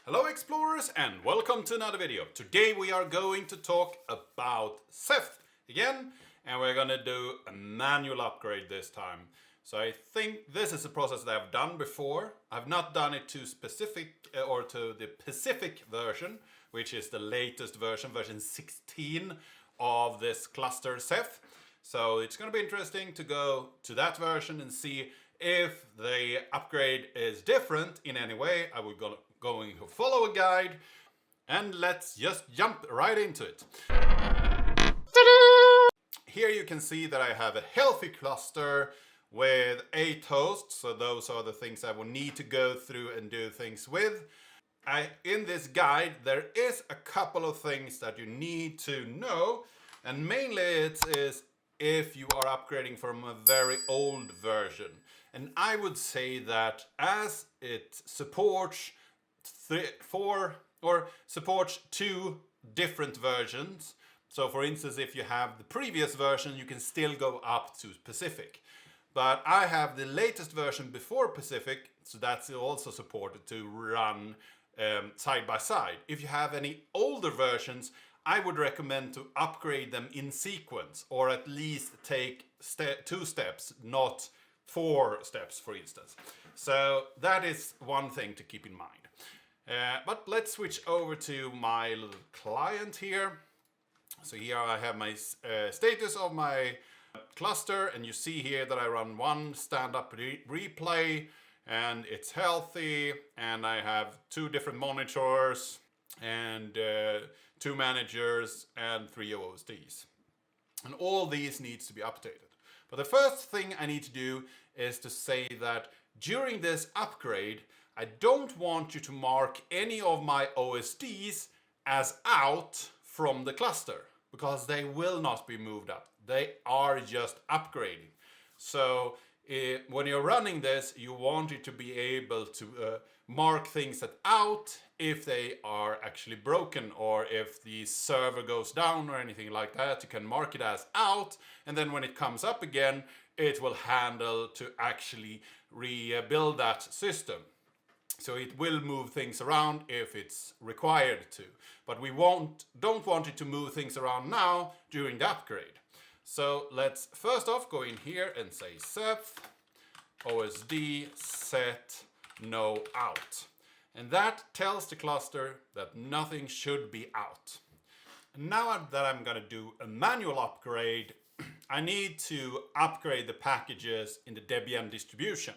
Hello explorers and welcome to another video. Today we are going to talk about Ceph again, and we're gonna do a manual upgrade this time. So I think this is a process that I've done before. I've not done it to specific or to the Pacific version, which is the latest version, version 16 of this cluster Ceph. So it's gonna be interesting to go to that version and see if the upgrade is different in any way. I will going to follow a guide, and let's just jump right into it. Here you can see that I have a healthy cluster with 8 hosts, so those are the things I will need to go through and do things with. In this guide there is a couple of things that you need to know, and mainly it is if you are upgrading from a very old version. And I would say that as it supports supports 2 different versions. So for instance, if you have the previous version, you can still go up to Pacific. But I have the latest version before Pacific, so that's also supported to run side by side. If you have any older versions, I would recommend to upgrade them in sequence, or at least take 2 steps, not 4 steps, for instance. So that is one thing to keep in mind. But let's switch over to my little client here. So here I have my status of my cluster, and you see here that I run one stand-up replay and it's healthy, and I have 2 different monitors and 2 managers and 3 OSDs. And all these needs to be updated. But the first thing I need to do is to say that during this upgrade, I don't want you to mark any of my OSDs as out from the cluster, because they will not be moved up. They are just upgrading. So when you're running this, you want it to be able to mark things as out if they are actually broken, or if the server goes down or anything like that. You can mark it as out, and then when it comes up again, it will handle to actually rebuild that system. So it will move things around if it's required to. But we don't want it to move things around now during the upgrade. So let's first off go in here and say Ceph OSD set no out. And that tells the cluster that nothing should be out. And now that I'm going to do a manual upgrade, I need to upgrade the packages in the Debian distribution.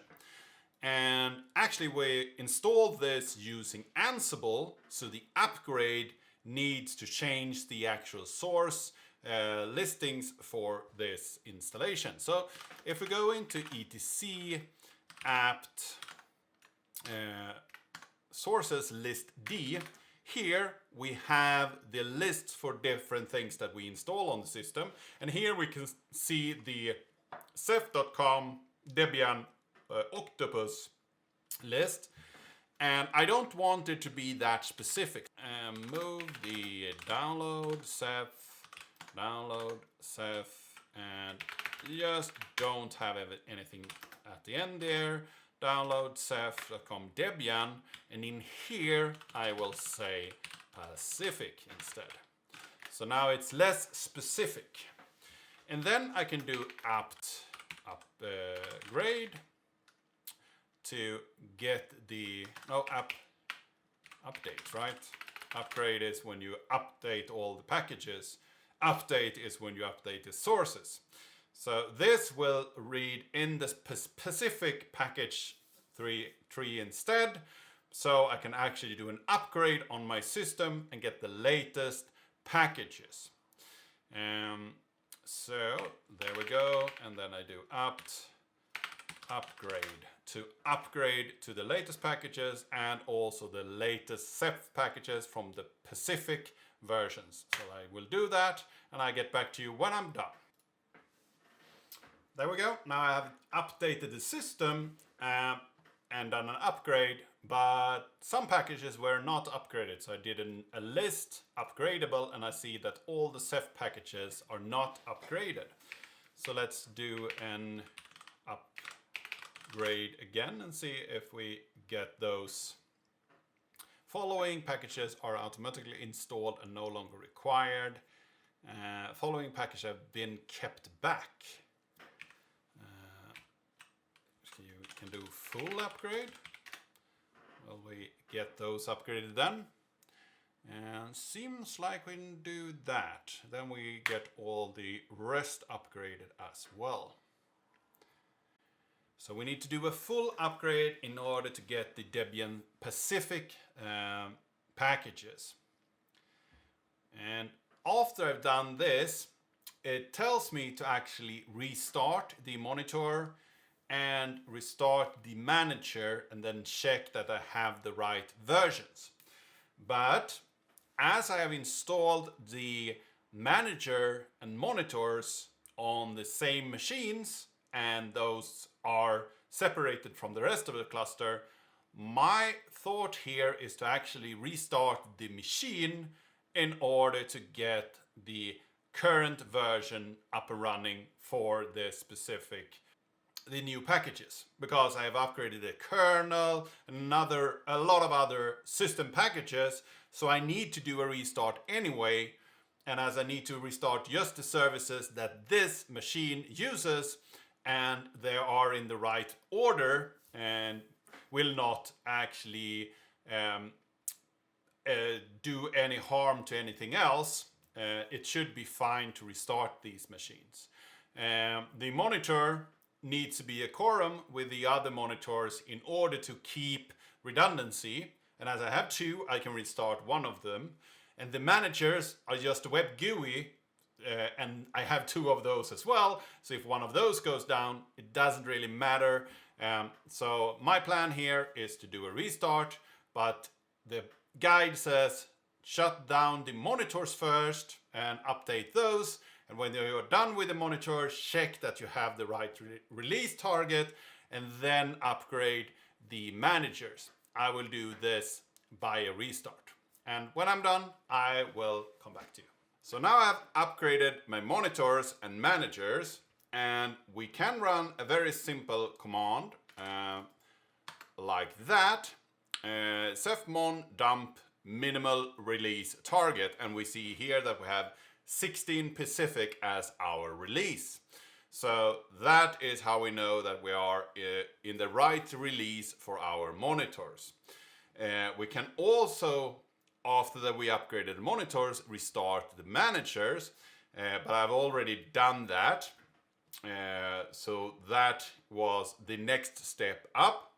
And actually we installed this using Ansible, so the upgrade needs to change the actual source listings for this installation. So if we go into etc apt sources list D, here we have the lists for different things that we install on the system, and here we can see the ceph.com Debian octopus list, and I don't want it to be that specific. Move the download Ceph, and just don't have anything at the end there. Download Ceph.com Debian, and in here I will say Pacific instead. So now it's less specific. And then I can do apt upgrade to get the update, right? Upgrade is when you update all the packages. Update is when you update the sources. So this will read in the Pacific package tree instead. So I can actually do an upgrade on my system and get the latest packages. So there we go, and then I do upgrade to the latest packages, and also the latest Ceph packages from the Pacific versions. So I will do that, and I get back to you when I'm done. There we go. Now I have updated the system and done an upgrade, but some packages were not upgraded. So I did a list upgradable, and I see that all the Ceph packages are not upgraded. So let's do an upgrade again and see if we get those Following packages are automatically installed and no longer required. Following packages have been kept back. So you can do full upgrade. Will we get those upgraded then? And seems like we can do that. Then we get all the rest upgraded as well. So we need to do a full upgrade in order to get the Debian Pacific packages. And after I've done this, it tells me to actually restart the monitor and restart the manager and then check that I have the right versions. But as I have installed the manager and monitors on the same machines, and those are separated from the rest of the cluster, my thought here is to actually restart the machine in order to get the current version up and running for the new packages, because I have upgraded the kernel and a lot of other system packages, so I need to do a restart anyway. And as I need to restart just the services that this machine uses, and they are in the right order and will not actually do any harm to anything else, it should be fine to restart these machines. The monitor needs to be a quorum with the other monitors in order to keep redundancy. And as I have two, I can restart one of them. And the managers are just a web GUI, and I have two of those as well. So if one of those goes down, it doesn't really matter. So my plan here is to do a restart, but the guide says shut down the monitors first and update those. And when you're done with the monitor, check that you have the right release target and then upgrade the managers. I will do this by a restart. And when I'm done, I will come back to you. So now I've upgraded my monitors and managers, and we can run a very simple command like that. Cephmon dump minimal release target, and we see here that we have 16 Pacific as our release. So that is how we know that we are in the right release for our monitors. We can also, after that we upgraded the monitors, restart the managers, but I've already done that. So that was the next step up.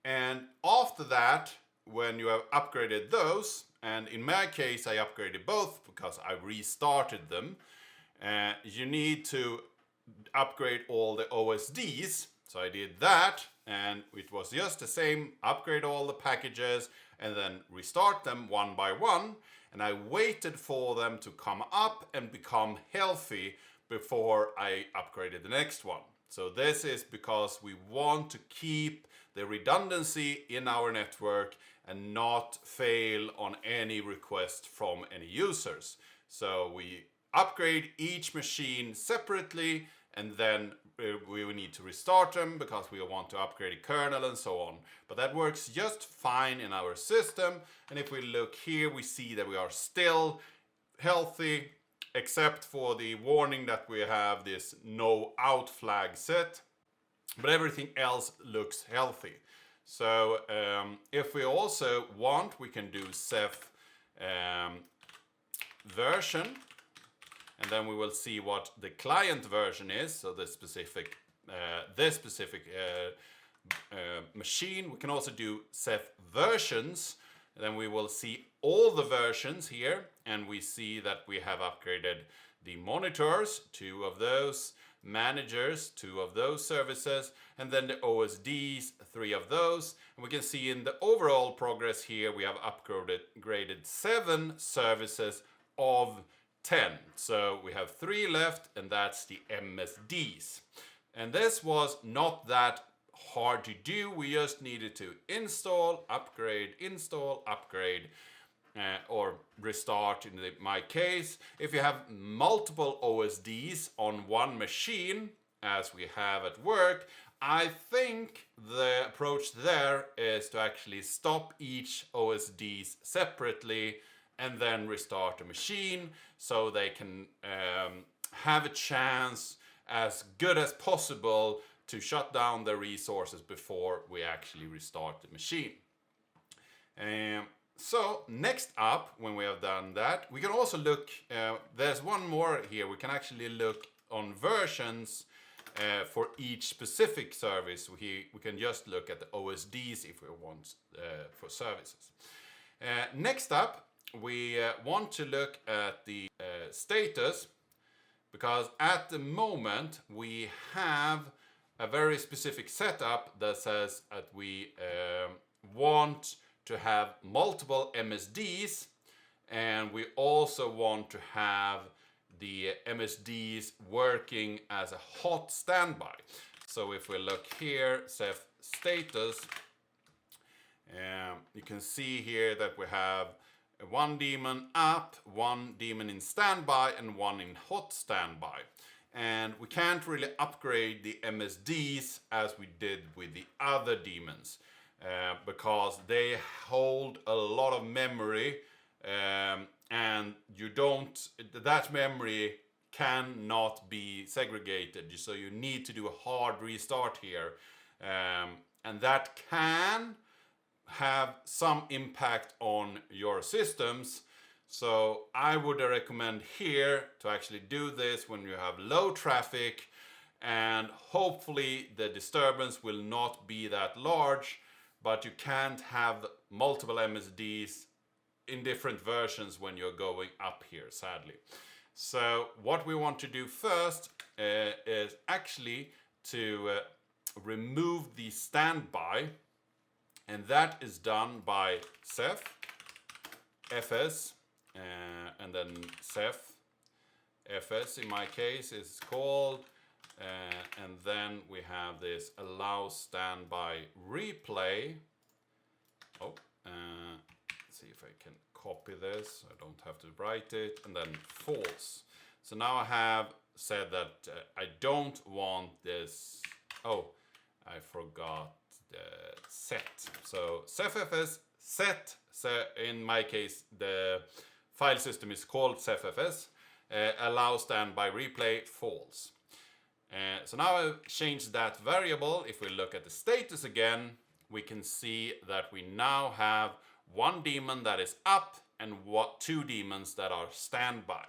And after that, when you have upgraded those, and in my case I upgraded both because I restarted them, you need to upgrade all the OSDs. So I did that, and it was just the same, upgrade all the packages and then restart them one by one. And I waited for them to come up and become healthy before I upgraded the next one. So this is because we want to keep the redundancy in our network and not fail on any request from any users. So we upgrade each machine separately, and then we will need to restart them because we want to upgrade the kernel and so on. But that works just fine in our system. And if we look here, we see that we are still healthy, except for the warning that we have this no out flag set. But everything else looks healthy. So if we also want, we can do Ceph version. And then we will see what the client version is. So this specific machine. We can also do Ceph versions. And then we will see all the versions here. And we see that we have upgraded the monitors, 2 of those, managers, 2 of those services, and then the OSDs, 3 of those. And we can see in the overall progress here, we have upgraded 7 services of 10. So we have 3 left, and that's the MSDs. And this was not that hard to do. We just needed to install, upgrade, or restart in my case. If you have multiple OSDs on one machine, as we have at work, I think the approach there is to actually stop each OSDs separately and then restart the machine so they can have a chance as good as possible to shut down the resources before we actually restart the machine. So next up, when we have done that, we can also look, there's one more here, we can actually look on versions for each specific service. We can just look at the OSDs if we want for services. Next up, we want to look at the status, because at the moment we have a very specific setup that says that we want to have multiple MSDs, and we also want to have the MSDs working as a hot standby. So if we look here, Ceph status, you can see here that we have one daemon up, one daemon in standby, and one in hot standby. And we can't really upgrade the MSDs as we did with the other daemons, because they hold a lot of memory, and that memory cannot be segregated. So you need to do a hard restart here, and that can have some impact on your systems. So I would recommend here to actually do this when you have low traffic, and hopefully the disturbance will not be that large, but you can't have multiple MSDs in different versions when you're going up here, sadly. So what we want to do first is actually to remove the standby, and that is done by Ceph fs, and then Ceph fs in my case is called, and then we have this allow standby replay. See if I can copy this, I don't have to write it, and then false. So now I have said that I don't want this. Oh, I forgot the set. So cephfs set, so in my case the file system is called cephfs, allow standby replay false. So now I've changed that variable. If we look at the status again, we can see that we now have one daemon that is up and two daemons that are standby.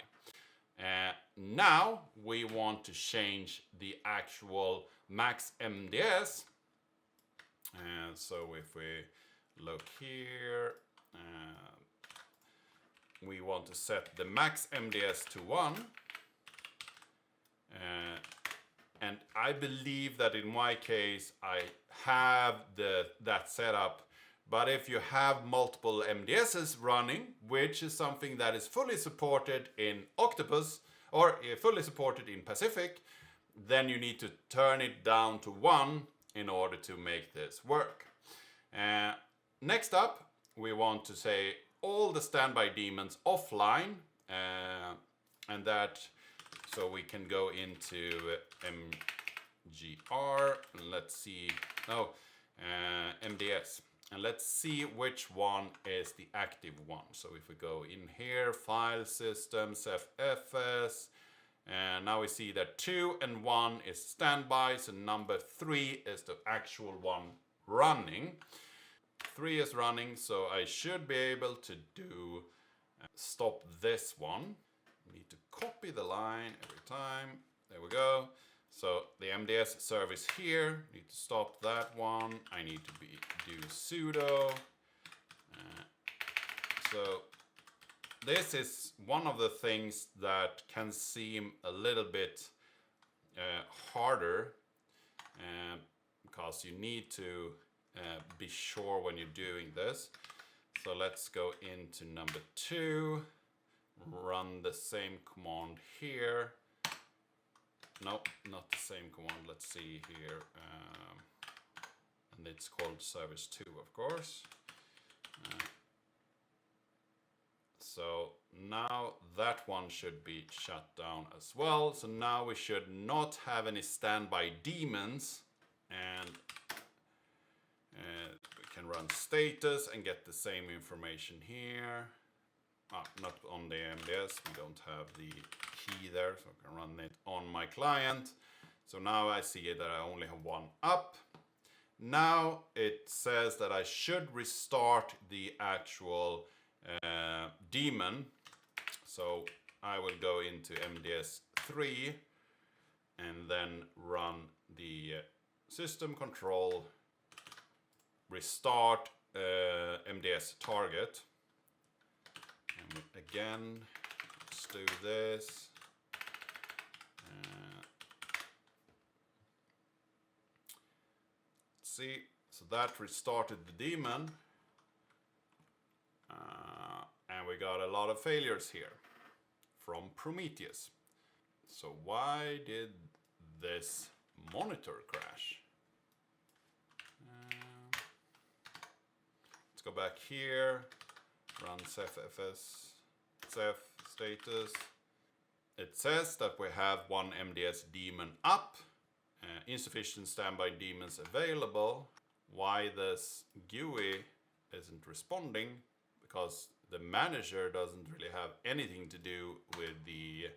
Now we want to change the actual max MDS. So if we look here, we want to set the max MDS to 1. And I believe that in my case I have that set up. But if you have multiple MDSs running, which is something that is fully supported in Octopus or fully supported in Pacific, then you need to turn it down to 1 in order to make this work. Next up, we want to say all the standby daemons offline, and that, so we can go into MGR, and let's see, MDS. And let's see which one is the active one. So if we go in here, file system, cephfs, and now we see that 2 and 1 is standby, so number 3 is the actual one running. 3 is running, so I should be able to do stop this one. Need to copy the line every time. There we go. So the MDS service here, need to stop that one. I need to do sudo. So this is one of the things that can seem a little bit harder, because you need to be sure when you're doing this. So let's go into number 2, run the same command here. Nope, not the same command. Let's see here. And it's called service 2, of course. So now that one should be shut down as well. So now we should not have any standby daemons And we can run status and get the same information here. Not on the MDS, we don't have the key there, so I can run it on my client. So now I see that I only have one up. Now it says that I should restart the actual daemon. So I will go into MDS3 and then run the system control restart MDS target. And again, let's do this. See, so that restarted the daemon. And we got a lot of failures here from Prometheus. So why did this monitor crash? Let's go back here, run Ceph status. It says that we have one MDS daemon up, insufficient standby daemons available. Why this GUI isn't responding? Because the manager doesn't really have anything to do with the...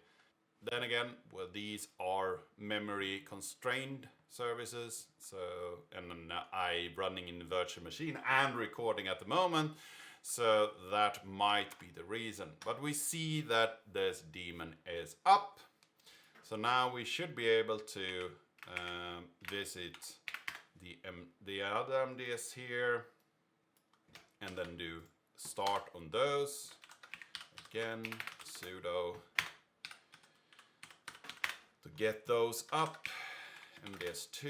Then again, well, these are memory constrained services. So, and I running in the virtual machine and recording at the moment. So that might be the reason. But we see that this daemon is up. So now we should be able to visit the other MDS here and then do start on those. Again, sudo to get those up. MDS2,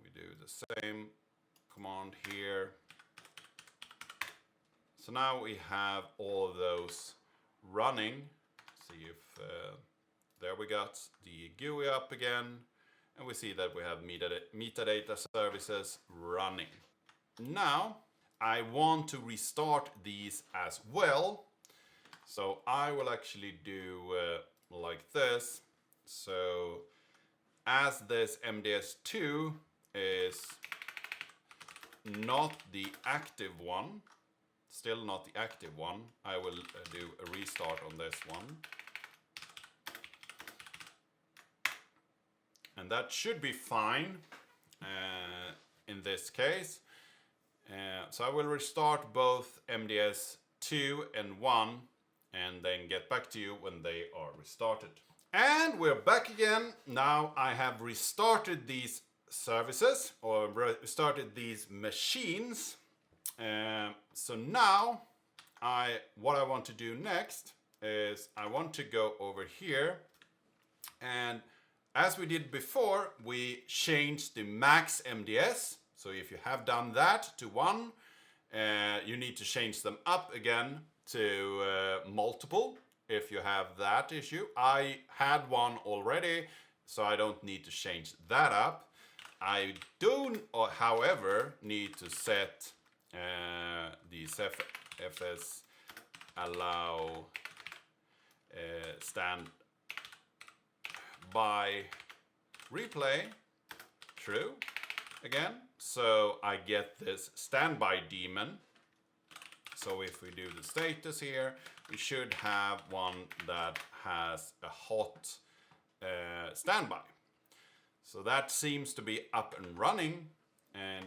we do the same command here. So now we have all of those running. See if there we got the GUI up again, and we see that we have metadata services running. Now I want to restart these as well. So I will actually do like this. So as this MDS2 is not the active one, still not the active one, I will do a restart on this one. And that should be fine in this case. So I will restart both MDS2 and 1 and then get back to you when they are restarted. And we're back again. Now I have restarted these services or restarted these machines. So now what I want to do next is I want to go over here, and as we did before, we changed the max MDS. So if you have done that to 1, you need to change them up again to multiple if you have that issue. I had one already, so I don't need to change that up. I do, however, need to set the Ceph FS allow standby replay true again. So I get this standby daemon. So if we do the status here, we should have one that has a hot standby. So that seems to be up and running. And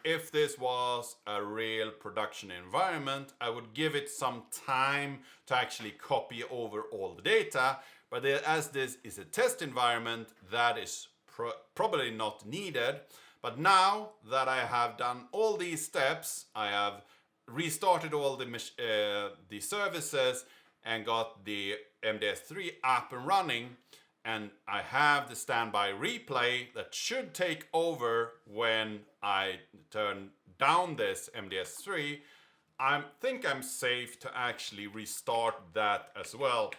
if this was a real production environment, I would give it some time to actually copy over all the data. But as this is a test environment, that is probably not needed. But now that I have done all these steps, I have restarted all the services and got the MDS3 up and running, and I have the standby replay that should take over when I turn down this MDS3. I think I'm safe to actually restart that as well,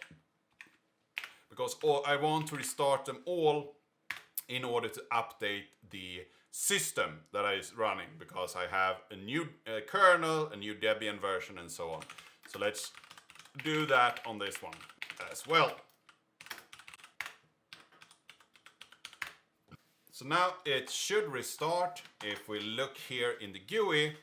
because I want to restart them all in order to update the system that is running, because I have a new kernel, a new Debian version, and so on. So let's do that on this one as well. So now it should restart. If we look here in the GUI,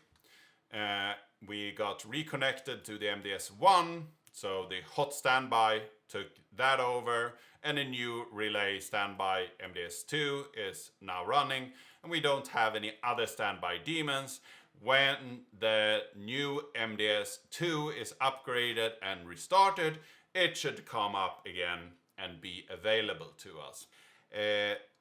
we got reconnected to the MDS1, so the hot standby took that over, and a new relay standby MDS2 is now running, and we don't have any other standby daemons. When the new MDS2 is upgraded and restarted, it should come up again and be available to us.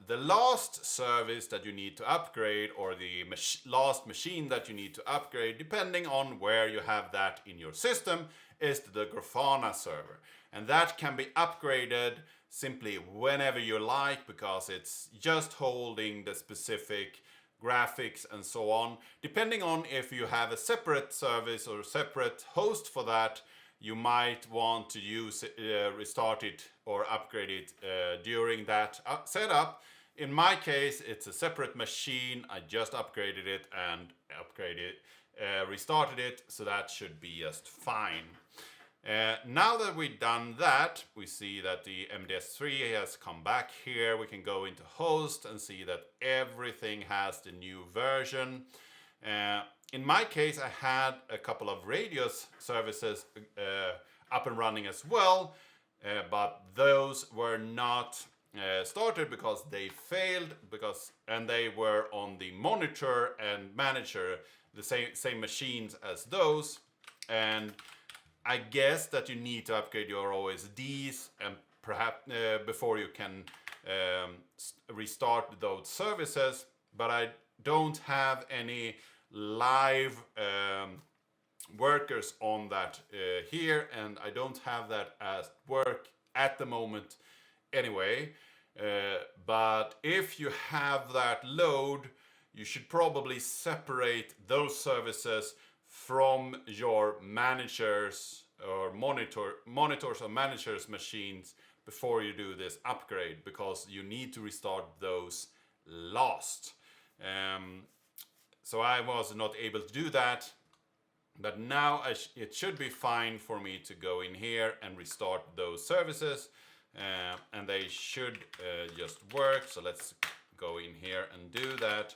The last service that you need to upgrade, or the last machine that you need to upgrade, depending on where you have that in your system, is the Grafana server. And that can be upgraded simply whenever you like, because it's just holding the specific graphics and so on. Depending on if you have a separate service or a separate host for that, you might want to use restart it or upgrade it during that setup. In my case, it's a separate machine. I just upgraded it and restarted it, so that should be just fine. Now that we've done that, we see that the MDS3 has come back here. We can go into host and see that everything has the new version. In my case, I had a couple of radio services up and running as well, but those were not started because they failed, and they were on the monitor and manager, the same machines as those. And I guess that you need to upgrade your OSDs and perhaps before you can restart those services, but I don't have any live workers on that here, and I don't have that as work at the moment anyway. But if you have that load, you should probably separate those services from your managers or monitors or managers machines before you do this upgrade, because you need to restart those last. So I was not able to do that, but now it should be fine for me to go in here and restart those services, and they should just work. So let's go in here and do that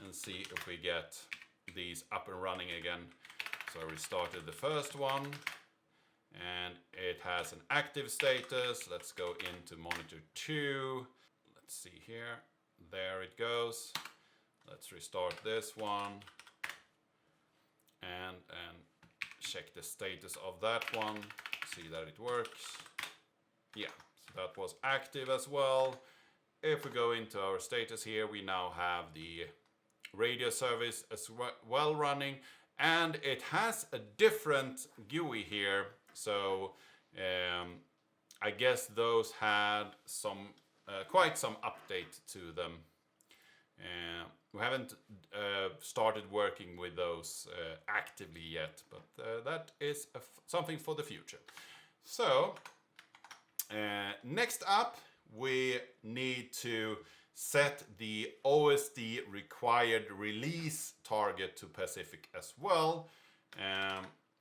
and see if we get these up and running again. So I restarted the first one and it has an active status. Let's go into monitor 2. Let's see here. There it goes. Let's restart this one and check the status of that one. See that it works. Yeah, so that was active as well. If we go into our status here, we now have the radio service as well running, and it has a different GUI here. So I guess those had some quite some update to them. We haven't started working with those actively yet, but that is something for the future. So next up, we need to set the OSD required release target to Pacific as well,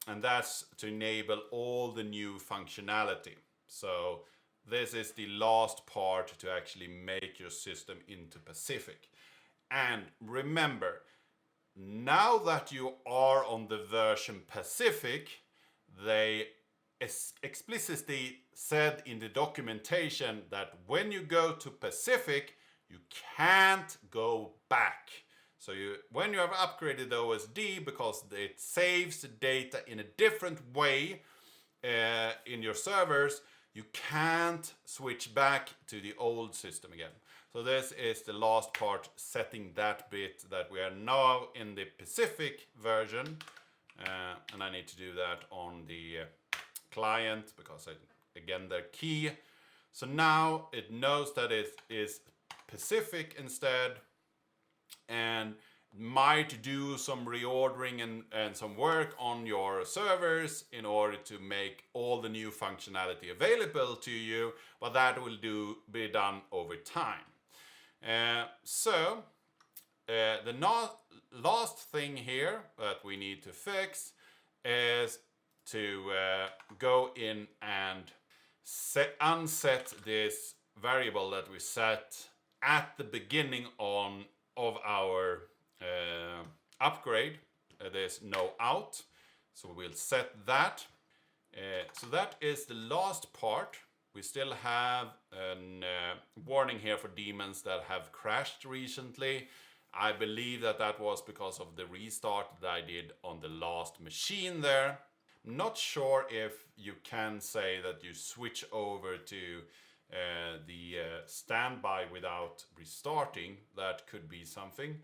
and that's to enable all the new functionality. So this is the last part to actually make your system into Pacific. And remember, now that you are on the version Pacific, they explicitly said in the documentation that when you go to Pacific, you can't go back. So when you have upgraded the OSD, because it saves the data in a different way in your servers, you can't switch back to the old system again. So this is the last part, setting that bit that we are now in the Pacific version. And I need to do that on the client because again, they're key. So now it knows that it is Pacific instead, and might do some reordering and some work on your servers in order to make all the new functionality available to you, but that will be done over time. The last thing here that we need to fix is to go in and unset this variable that we set at the beginning of our upgrade. There's no out, so we'll set that. So that is the last part. We still have a warning here for daemons that have crashed recently. I believe that was because of the restart that I did on the last machine there. I'm not sure if you can say that you switch over to the standby without restarting. That could be something.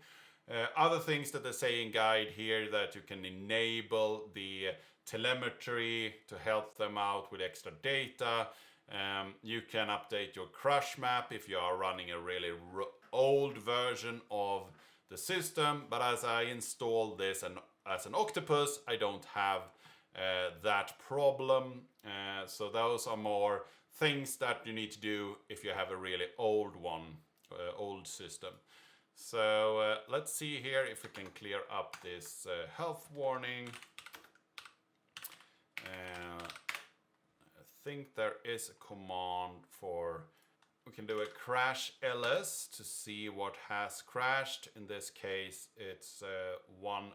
Other things that they say in guide here, that you can enable the telemetry to help them out with extra data. You can update your crash map if you are running a really old version of the system, but as I installed this and as an Octopus, I don't have that problem. So those are more things that you need to do if you have a really old one, old system. So let's see here if we can clear up this health warning. I think there is a command for, we can do a crash ls to see what has crashed. In this case, it's one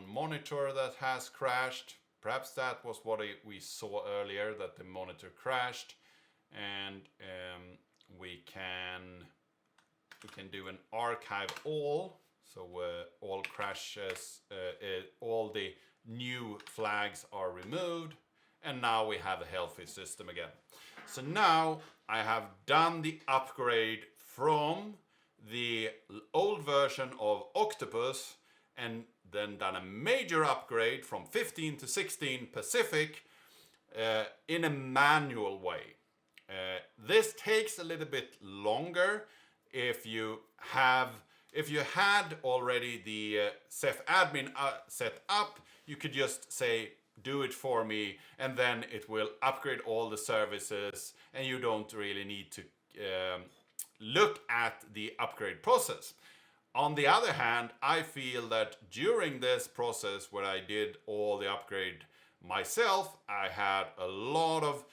monitor that has crashed. Perhaps that was what we saw earlier, that the monitor crashed, and we can do an archive all. So all crashes, all the new flags are removed, and now we have a healthy system again. So now I have done the upgrade from the old version of Octopus, and then done a major upgrade from 15 to 16 Pacific in a manual way. This takes a little bit longer. If you had already the Ceph admin set up, you could just say, do it for me, and then it will upgrade all the services, and you don't really need to look at the upgrade process. On the other hand, I feel that during this process where I did all the upgrade myself, I had a lot of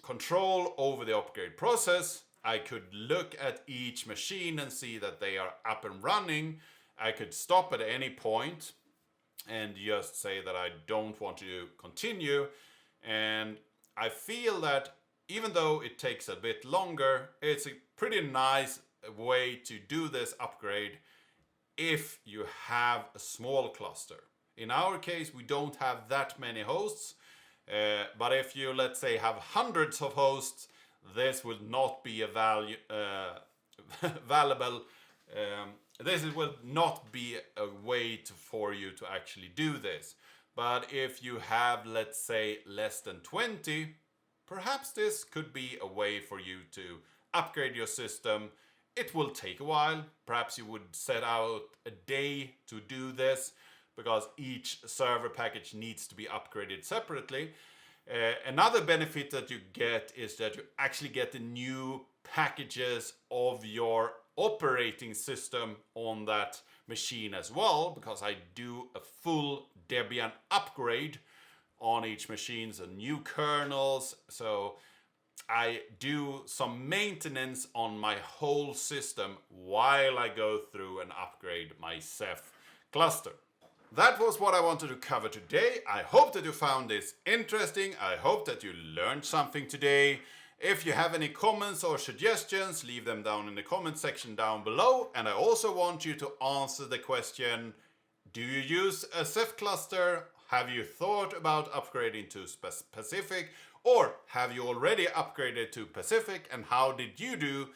control over the upgrade process. I could look at each machine and see that they are up and running. I could stop at any point and just say that I don't want to continue. And I feel that even though it takes a bit longer, it's a pretty nice way to do this upgrade if you have a small cluster. In our case, we don't have that many hosts, but if you, let's say, have hundreds of hosts, this will not be a valuable. This will not be a way for you to actually do this. But if you have, let's say, less than 20, perhaps this could be a way for you to upgrade your system. It will take a while. Perhaps you would set out a day to do this, because each server package needs to be upgraded separately. Another benefit that you get is that you actually get the new packages of your operating system on that machine as well, because I do a full Debian upgrade on each machine, so new kernels. So I do some maintenance on my whole system while I go through and upgrade my Ceph cluster. That was what I wanted to cover today. I hope that you found this interesting. I hope that you learned something today. If you have any comments or suggestions, leave them down in the comment section down below. And I also want you to answer the question, do you use a Ceph cluster? Have you thought about upgrading to Pacific? Or have you already upgraded to Pacific, and how did you do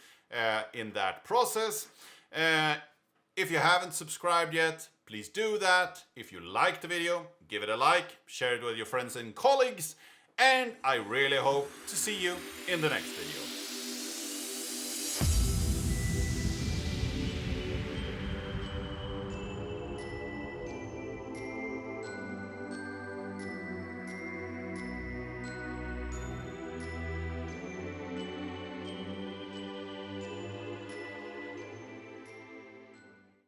in that process? If you haven't subscribed yet, please do that. If you liked the video, give it a like, share it with your friends and colleagues, and I really hope to see you in the next video.